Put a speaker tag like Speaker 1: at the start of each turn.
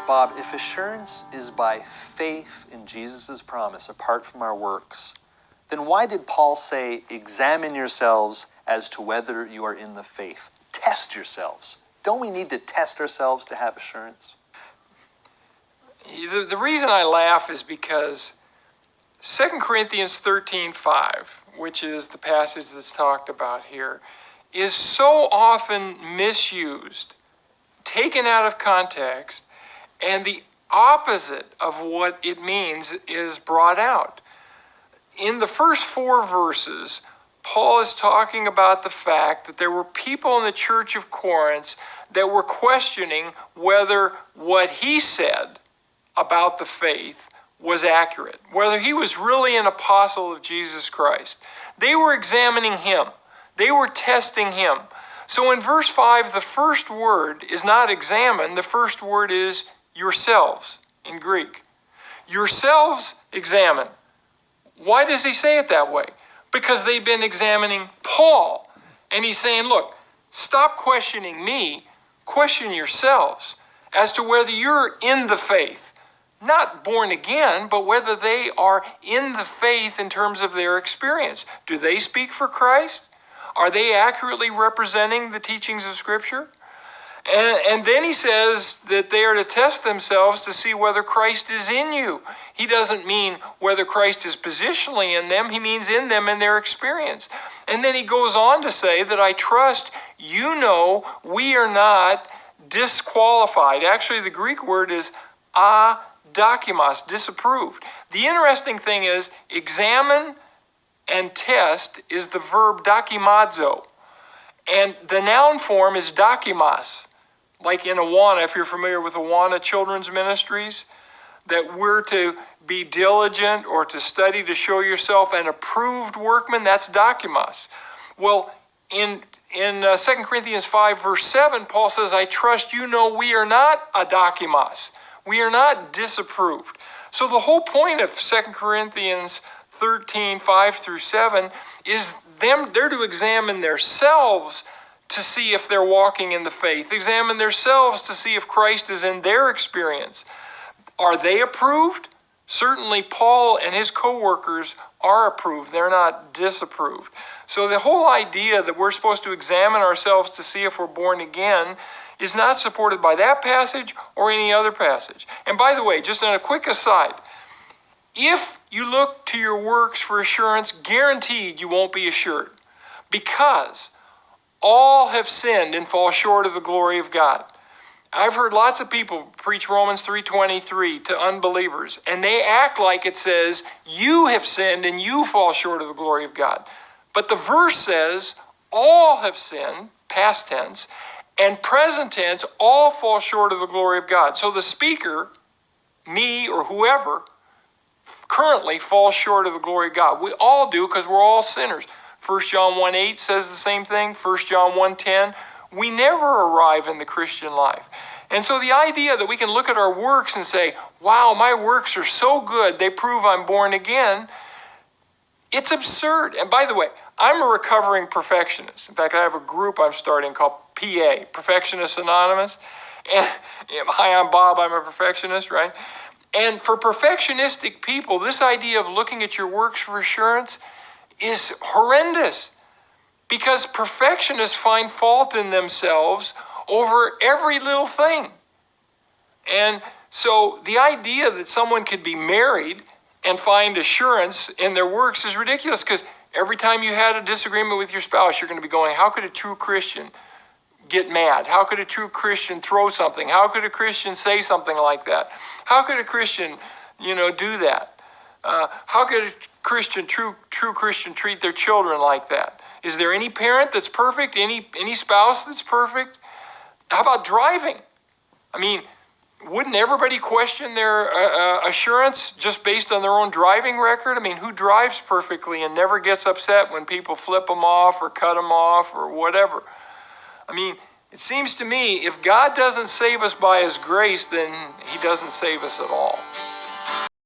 Speaker 1: Bob, if assurance is by faith in Jesus' promise apart from our works, then why did Paul say, examine yourselves as to whether you are in the faith? Test yourselves. Don't we need to test ourselves to have assurance?
Speaker 2: The reason I laugh is because 2 Corinthians 13:5, which is the passage that's talked about here, is so often misused, taken out of context, and the opposite of what it means is brought out. In the first 4 verses, Paul is talking about the fact that there were people in the church of Corinth that were questioning whether what he said about the faith was accurate, whether he was really an apostle of Jesus Christ. They were examining him. They were testing him. So in verse 5, the first word is not examine. The first word is yourselves in Greek. Yourselves examine. Why does he say it that way? Because they've been examining Paul. And he's saying, look, stop questioning me. Question yourselves as to whether you're in the faith. Not born again, but whether they are in the faith in terms of their experience. Do they speak for Christ? Are they accurately representing the teachings of Scripture? And then he says that they are to test themselves to see whether Christ is in you. He doesn't mean whether Christ is positionally in them. He means in them in their experience. And then he goes on to say that I trust you know we are not disqualified. Actually, the Greek word is adokimos, disapproved. The interesting thing is examine and test is the verb dokimazo. And the noun form is dokimos. Like in Awana, if you're familiar with Awana Children's Ministries, that we're to be diligent or to study to show yourself an approved workman, that's dokimos. Well, in 2 Corinthians 5, verse 7, Paul says, I trust you know we are not adokimos. We are not disapproved. So the whole point of 2 Corinthians 13, 5 through 7 is they're to examine themselves to see if they're walking in the faith. Examine themselves to see if Christ is in their experience. Are they approved? Certainly Paul and his co-workers are approved. They're not disapproved. So the whole idea that we're supposed to examine ourselves to see if we're born again is not supported by that passage or any other passage. And by the way, just on a quick aside, if you look to your works for assurance, guaranteed you won't be assured, because all have sinned and fall short of the glory of God. I've heard lots of people preach Romans 3:23 to unbelievers, and they act like it says, you have sinned and you fall short of the glory of God. But the verse says, all have sinned, past tense, and present tense, all fall short of the glory of God. So the speaker, me or whoever, currently falls short of the glory of God. We all do because we're all sinners. 1 John 1:8 says the same thing. 1 John 1:10. We never arrive in the Christian life. And so the idea that we can look at our works and say, wow, my works are so good, they prove I'm born again, it's absurd. And by the way, I'm a recovering perfectionist. In fact, I have a group I'm starting called PA, Perfectionists Anonymous. And hi, I'm Bob, I'm a perfectionist, right? And for perfectionistic people, this idea of looking at your works for assurance is horrendous, because perfectionists find fault in themselves over every little thing. And so the idea that someone could be married and find assurance in their works is ridiculous, because every time you had a disagreement with your spouse, you're going to be going, how could a true Christian get mad? How could a true Christian throw something? How could a Christian say something like that? How could a Christian, do that? How could a Christian, true Christian, treat their children like that? Is there any parent that's perfect? Any spouse that's perfect? How about driving? I mean, wouldn't everybody question their assurance just based on their own driving record? I mean, who drives perfectly and never gets upset when people flip them off or cut them off or whatever? I mean, it seems to me if God doesn't save us by his grace, then he doesn't save us at all.